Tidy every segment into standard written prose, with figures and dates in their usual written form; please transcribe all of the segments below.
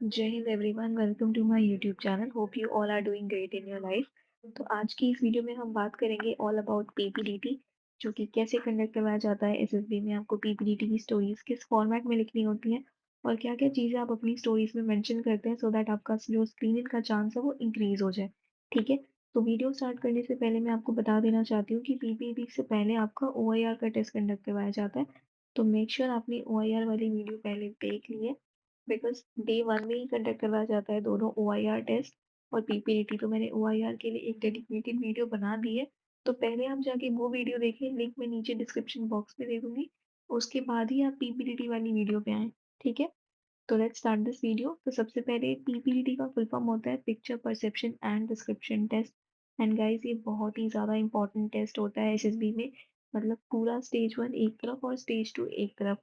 जय हिंद everyone, welcome to my YouTube channel. Hope you all are doing great in your life. तो आज की इस वीडियो में हम बात करेंगे ऑल अबाउट पीपीडीटी, जो कि कैसे कंडक्ट करवाया जाता है एसएसबी में। आपको पीपीडीटी की स्टोरीज किस फॉर्मेट में लिखनी होती है और क्या क्या चीज़ें आप अपनी स्टोरीज में मेंशन करते हैं सो दैट आपका जो स्क्रीन इन का चांस है वो इंक्रीज हो जाए। ठीक है। तो वीडियो स्टार्ट करने से पहले मैं आपको बता देना चाहती हूँ कि पीपीडी से पहले आपका ओआईआर का टेस्ट कंडक्ट करवाया जाता है। तो मेक श्योर आपने ओआईआर वाली वीडियो पहले देख ली है, बिकॉज़ डे 1 में ही कंडक्ट करवाया जाता है दोनों ओआईआर टेस्ट और पीपीटीटी। तो मैंने ओआईआर के लिए एक डेडिकेटेड वीडियो बना दी है, तो पहले आप जाके वो वीडियो देखें, लिंक मैं नीचे डिस्क्रिप्शन बॉक्स में दे दूँगी। उसके बाद ही आप पीपीटीटी वाली वीडियो पे आएँ, ठीक है? तो लेट्स स्टार्ट दिस वीडियो। तो सबसे पहले पीपीटीटी का फुल फॉर्म होता है picture perception and description test. And guys, ये बहुत ही ज़्यादा इंपॉर्टेंट टेस्ट होता है एसएसबी में। मतलब पूरा स्टेज 1 एक तरफ और स्टेज 2 एक तरफ।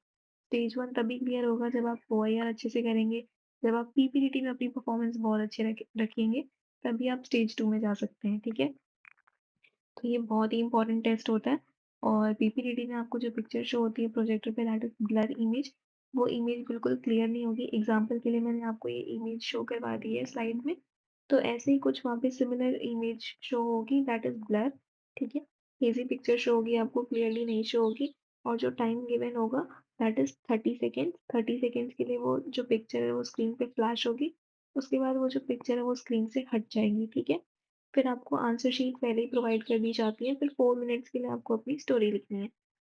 स्टेज 1 तभी क्लियर होगा जब आप ओआईआर अच्छे से करेंगे, जब आप पीपीटीटी में अपनी परफॉर्मेंस बहुत अच्छे रखेंगे, तभी आप स्टेज 2 में जा सकते हैं, ठीक है? तो ये बहुत ही इंपॉर्टेंट टेस्ट होता है। और पीपीटीटी में आपको जो पिक्चर शो होती है प्रोजेक्टर पे, दैट इज ब्लर इमेज। वो इमेज बिल्कुल क्लियर नहीं होगी। एग्जांपल के लिए मैंने आपको ये इमेज शो करवा दी है स्लाइड में, तो ऐसे ही कुछ वहाँ पे सिमिलर इमेज शो होगी, दैट इज ब्लर। ठीक है। हेजी पिक्चर शो होगी, आपको क्लियरली नहीं शो होगी। और जो टाइम गिवन होगा दैट इज 30 सेकेंड्स। 30 सेकेंड्स के लिए वो जो पिक्चर है वो स्क्रीन पे फ्लैश होगी। उसके बाद वो जो पिक्चर है वो स्क्रीन से हट जाएगी, ठीक है। फिर आपको आंसर शीट पहले ही प्रोवाइड कर दी जाती है, फिर 4 मिनट्स के लिए आपको अपनी स्टोरी लिखनी है,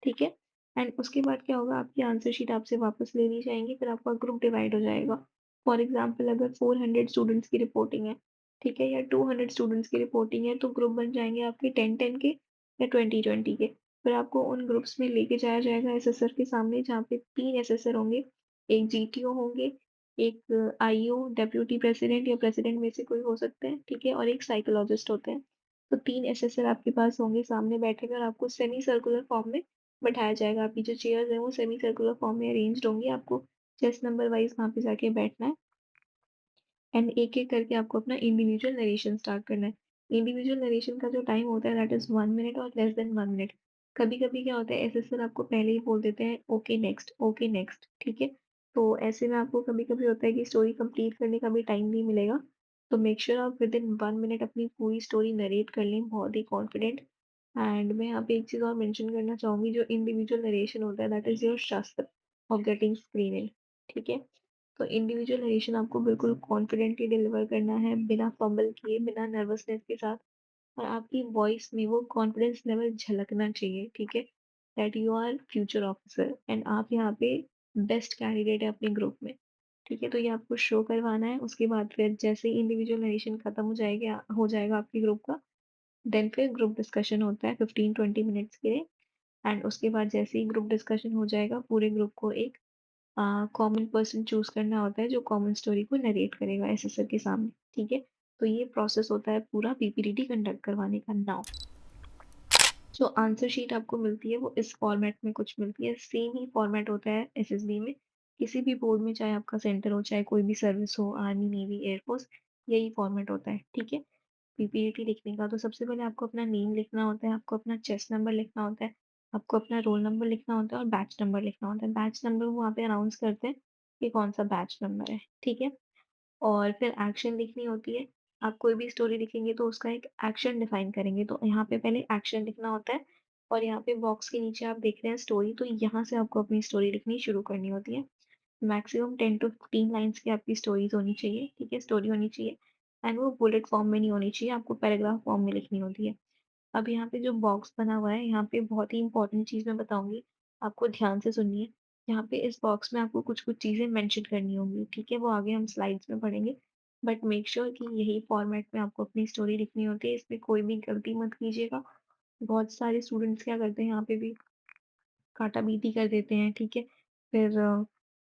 ठीक है? एंड उसके बाद क्या होगा, आपकी आंसर शीट आपसे वापस ले ली जाएँगी, फिर आपका ग्रुप डिवाइड हो जाएगा। फॉर एग्ज़ाम्पल अगर 400 स्टूडेंट्स की रिपोर्टिंग है, ठीक है? या 200 स्टूडेंट्स की रिपोर्टिंग है, तो ग्रुप बन जाएँगे आपके 10-10 के या 20-20 के। फिर आपको उन ग्रुप्स में लेके जाया जाएगा एसेसर के सामने, जहाँ पे 3 एसेसर होंगे, एक जीटीओ होंगे, एक आईओ डेप्यूटी प्रेसिडेंट या प्रेसिडेंट में से कोई हो सकते हैं, ठीक है? और एक साइकोलॉजिस्ट होते हैं। तो 3 एसेसर आपके पास होंगे, सामने बैठे हुए, और आपको सेमी सर्कुलर फॉर्म में बैठाया जाएगा। आपकी जो चेयर्स हैं वो सेमी सर्कुलर फॉर्म में अरेंज्ड होंगी। आपको चेस नंबर वाइज़ वहाँ पे जाके बैठना है। एंड एक-एक करके आपको अपना इंडिविजुअल नरेशन स्टार्ट करना है। इंडिविजुअल नरेशन का जो टाइम होता है दैट इज़ 1 मिनट और लेस देन 1 मिनट। कभी-कभी क्या होता है, एसेसर आपको पहले ही बोल देते हैं ओके नेक्स्ट, ठीक है? तो ऐसे में आपको कभी-कभी होता है कि स्टोरी कंप्लीट करने का भी टाइम नहीं मिलेगा। तो मेक श्योर आप विदिन 1 मिनट अपनी पूरी स्टोरी नरेट कर लें, बहुत ही कॉन्फिडेंट। एंड मैं यहाँ पे एक चीज़ और मेंशन करना चाहूँगी, जो इंडिविजुअल नरेशन होता है दैट इज़ योर शस्त्र ऑफ गेटिंग स्क्रीन इन, ठीक है? तो इंडिविजुअल नरेशन आपको बिल्कुल कॉन्फिडेंटली डिलीवर करना है, बिना फंबल किए, बिना नर्वसनेस के साथ। और आपकी वॉइस में वो कॉन्फिडेंस लेवल झलकना चाहिए, ठीक है? That you are future officer and आप यहाँ पे बेस्ट कैंडिडेट है अपने ग्रुप में, ठीक है? तो ये आपको शो करवाना है। उसके बाद फिर जैसे ही इंडिविजुअल नरेशन खत्म हो जाएगा आपके ग्रुप का, देन फिर ग्रुप डिस्कशन होता है 15-20 मिनट्स के लिए। एंड उसके बाद जैसे ही ग्रुप डिस्कशन हो जाएगा, पूरे ग्रुप को एक कॉमन पर्सन चूज़ करना होता है, जो कॉमन स्टोरी को नरेट करेगा एसेसर के सामने, ठीक है? तो ये प्रोसेस होता है पूरा पीपीटीटी कंडक्ट करवाने का। नाउ जो आंसर शीट आपको मिलती है वो इस फॉर्मेट में कुछ मिलती है, सेम ही फॉर्मेट होता है एसएसबी में। किसी भी बोर्ड में, चाहे आपका सेंटर हो, चाहे कोई भी सर्विस हो, आर्मी, नेवी, एयरफोर्स, यही फॉर्मेट होता है, ठीक है? पीपीटी लिखने का तो सबसे पहले आपको अपना नेम लिखना होता है, आपको अपना चेस्ट नंबर लिखना होता है, आपको अपना रोल नंबर लिखना होता है और बैच नंबर लिखना होता है। बैच नंबर वो वहाँ पे अनाउंस करते हैं कि कौन-सा बैच नंबर है, ठीक है? और फिर एक्शन लिखनी होती है। आप कोई भी स्टोरी लिखेंगे तो उसका एक एक्शन डिफाइन करेंगे, तो यहाँ पे पहले एक्शन लिखना होता है। और यहाँ पे बॉक्स के नीचे आप देख रहे हैं स्टोरी, तो यहाँ से आपको अपनी स्टोरी लिखनी शुरू करनी होती है। मैक्सिमम 10 टू 15 लाइन्स की आपकी स्टोरीज़ होनी चाहिए, ठीक है? स्टोरी होनी चाहिए। एंड वो बुलेट फॉर्म में नहीं होनी चाहिए, आपको पैराग्राफ फॉर्म में लिखनी होती है। अब यहाँ पे जो बॉक्स बना हुआ है, यहाँ पे बहुत ही इम्पोर्टेंट चीज़ मैं बताऊँगी, आपको ध्यान से सुनिए। यहाँ पे इस बॉक्स में आपको कुछ-कुछ चीज़ें मेंशन करनी होंगी, ठीक है? वो आगे हम स्लाइड्स में पढ़ेंगे। बट मेक श्योर कि यही फॉर्मेट में आपको अपनी स्टोरी लिखनी होती है, इसमें कोई भी गलती मत कीजिएगा। बहुत सारे स्टूडेंट्स क्या करते हैं, यहाँ पे भी काटा-बीटी कर देते हैं, ठीक है? फिर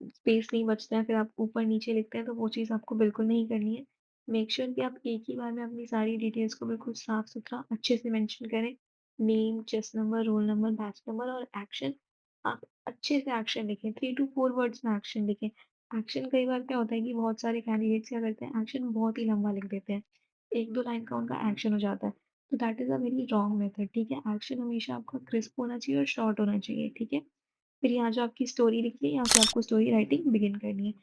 स्पेस नहीं बचता है, फिर आप ऊपर-नीचे लिखते हैं, तो वो चीज़ आपको बिल्कुल नहीं करनी है। मेक श्योर कि आप एक ही बार में अपनी सारी डिटेल्स को बिल्कुल साफ-सुथरा अच्छे से मेंशन करें। Name, chest number, roll number, batch number और एक्शन। आप अच्छे से एक्शन लिखें, 3 टू 4 वर्ड्स में एक्शन लिखें। एक्शन कई बार क्या होता है कि बहुत सारे कैंडिडेट्स क्या करते हैं, एक्शन बहुत ही लंबा लिख देते हैं। 1-2 लाइन का उनका एक्शन हो जाता है। तो that is a very wrong method, ठीक है? एक्शन हमेशा आपका क्रिस्प होना चाहिए और शॉर्ट होना चाहिए, ठीक है? फिर यहाँ जो आपकी स्टोरी लिखी है, यहाँ से आपको स्टोरी राइटिंग बिगिन करनी है।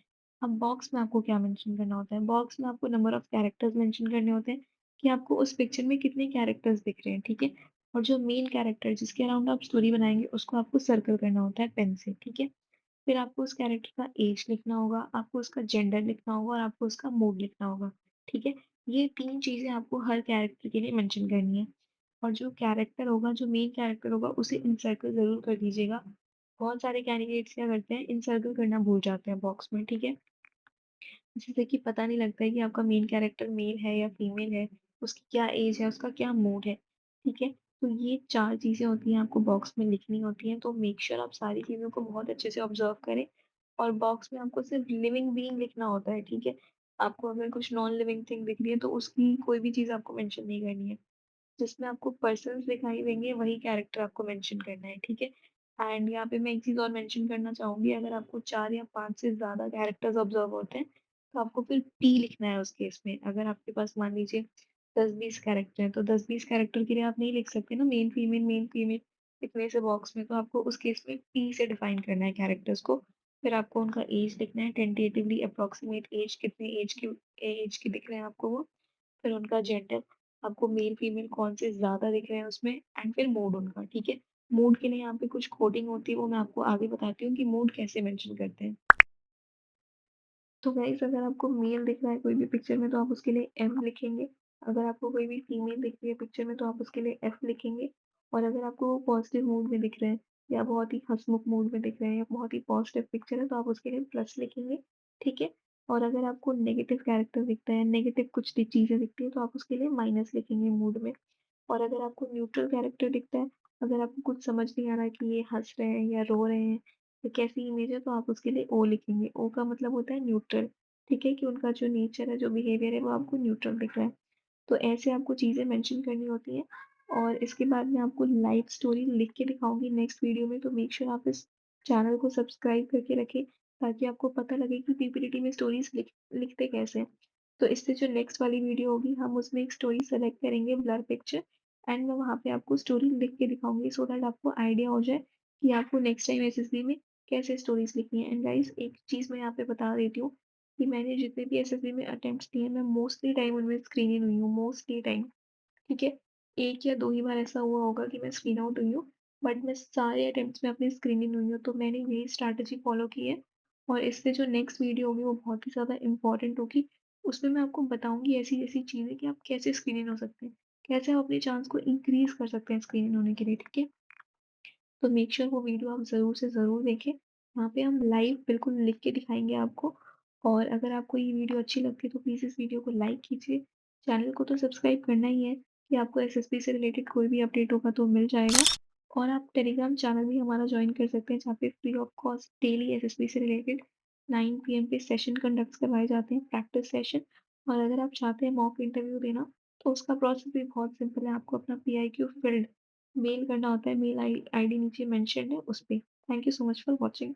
अब बॉक्स में आपको क्या मेंशन करना होता है, बॉक्स में आपको नंबर ऑफ कैरेक्टर्स मेंशन करने होते हैं कि आपको उस पिक्चर में कितने कैरेक्टर्स दिख रहे हैं, ठीक है? और जो मेन कैरेक्टर जिसके अराउंड आप स्टोरी बनाएँगे उसको आपको सर्कल करना होता है पेन से, ठीक है? फिर आपको उस कैरेक्टर का एज लिखना होगा, आपको उसका जेंडर लिखना होगा और आपको उसका मूड लिखना होगा, ठीक है? ये 3 चीज़ें आपको हर कैरेक्टर के लिए मेंशन करनी है। और जो कैरेक्टर होगा, जो मेन कैरेक्टर होगा उसे इनसर्कल ज़रूर कर दीजिएगा। बहुत सारे कैंडिडेट्स क्या करते हैं, इनसर्कल करना भूल जाते हैं बॉक्स में, ठीक है? जिससे कि पता नहीं लगता है कि आपका मेन कैरेक्टर मेल है या फीमेल है, उसकी क्या एज है, उसका क्या मूड है, ठीक है? तो ये 4 चीज़ें होती हैं आपको बॉक्स में लिखनी होती हैं, तो मेक श्योर आप सारी चीज़ों को बहुत अच्छे से ऑब्ज़र्व करें और बॉक्स में आपको सिर्फ़ लिविंग बीइंग लिखना होता है, ठीक है? आपको अगर कुछ नॉन लिविंग थिंग दिख रही है, तो उसकी कोई भी चीज़ आपको मेंशन नहीं करनी है। जिसमें आपको पर्सन्स दिखाई देंगे, वही कैरेक्टर आपको मेंशन करना है, ठीक है? एंड यहाँ पे मैं एक चीज़ और मेंशन करना चाहूँगी, अगर आपको 4 या 5 से ज़्यादा कैरेक्टर्स ऑब्ज़र्व होते हैं, तो आपको फिर पी लिखना है उस केस में। अगर आपके पास मान लीजिए 10-20 कैरेक्टर हैं, तो 10-20 कैरेक्टर के लिए आप नहीं लिख सकते ना मेल फीमेल इतने से बॉक्स में, तो आपको उस केस में पी से डिफाइन करना है कैरेक्टर्स को। फिर आपको उनका एज लिखना है, टेंटेटिवली अप्रॉक्सिमेट एज कितने एज के दिख रहे हैं आपको वो। फिर उनका जेंडर, आपको मेल-फीमेल कौन से ज़्यादा दिख रहे हैं उसमें एंड फिर मूड उनका, ठीक है? मूड के लिए यहाँ पे कुछ कोडिंग होती है, वो मैं आपको आगे बताती हूँ कि मूड कैसे मेंशन करते हैं। तो गाइस अगर आपको मेल दिख रहा है कोई भी पिक्चर में तो आप उसके लिए एम लिखेंगे। अगर आपको कोई भी फीमेल दिख रही है पिक्चर में तो आप उसके लिए एफ लिखेंगे। और अगर आपको वो पॉजिटिव मूड में दिख रहे हैं या बहुत ही हँसमुख मूड में दिख रहे हैं या बहुत ही पॉजिटिव पिक्चर है तो आप उसके लिए प्लस लिखेंगे, ठीक है? और अगर आपको नेगेटिव कैरेक्टर दिखता है, नेगेटिव कुछ चीज़ें दिखती हैं तो आप उसके लिए माइनस लिखेंगे मूड में। और अगर आपको न्यूट्रल कैरेक्टर दिखता है, अगर आपको कुछ समझ नहीं आ रहा है कि ये हँस रहे हैं या रो रहे हैं, या कैसी इमेज है, तो आप उसके लिए ओ लिखेंगे। ओ का मतलब होता है न्यूट्रल, ठीक है? कि उनका जो नेचर है, जो बिहेवियर है, वो आपको न्यूट्रल दिख रहा है। तो ऐसे आपको चीज़ें मेंशन करनी होती हैं और इसके बाद मैं आपको लाइव स्टोरी लिख के दिखाऊँगी नेक्स्ट वीडियो में, तो मेक श्योर आप इस चैनल को सब्सक्राइब करके रखें, ताकि आपको पता लगे कि पीपीटीटी में स्टोरीज़ लिखते कैसे हैं। तो इससे जो नेक्स्ट वाली वीडियो होगी, हम उसमें एक स्टोरी सेलेक्ट करेंगे ब्लर पिक्चर एंड मैं वहाँ पे आपको स्टोरी लिख के दिखाऊँगी सो दैट आपको आइडिया हो जाए कि आपको नेक्स्ट टाइम एसएसबी में कैसे स्टोरीज़ लिखनी है। एंड गाइस एक चीज़ मैं यहाँ पे बता देती हूँ कि मैंने जितने भी एसएसबी में अटेम्प्ट्स दिए हैं, मैं मोस्टली टाइम उनमें स्क्रीन इन हुई हूँ, मोस्टली टाइम, ठीक है? 1 या 2 ही बार ऐसा हुआ होगा कि मैं स्क्रीन आउट हुई हूँ, बट मैं सारे अटेम्प्ट्स में अपने स्क्रीन इन हुई हूँ, तो मैंने यही स्ट्रैटेजी फ़ॉलो की है और इससे जो नेक्स्ट वीडियो होगी वो बहुत ही ज़्यादा इम्पोर्टेंट होगी। उसमें मैं आपको बताऊँगी ऐसी-ऐसी चीज़ें कि आप कैसे स्क्रीन इन हो सकते हैं, कैसे आप अपने चांस को इंक्रीज़ कर सकते हैं स्क्रीन इन होने के लिए, ठीक है? तो मेक श्योर वो वीडियो आप ज़रूर से ज़रूर देखें। वहाँ पे हम लाइव बिल्कुल लिख के दिखाएँगे आपको और अगर आपको ये वीडियो अच्छी लगती है तो प्लीज़ इस वीडियो को लाइक कीजिए। चैनल को तो सब्सक्राइब करना ही है कि आपको एसएसबी से रिलेटेड कोई भी अपडेट होगा तो मिल जाएगा। और आप टेलीग्राम चैनल भी हमारा जॉइन कर सकते हैं जहाँ पे free of cost daily SSB से रिलेटेड 9 पीएम पे सेशन कंडक्ट करवाए जाते हैं, प्रैक्टिस सेशन। और अगर आप चाहते हैं मॉक इंटरव्यू देना तो उसका प्रोसेस भी बहुत सिंपल है। आपको अपना पीआईक्यू फील्ड मेल करना होता है, मेल आईडी नीचे मेंशन्ड है उस पे। Thank you so much for watching.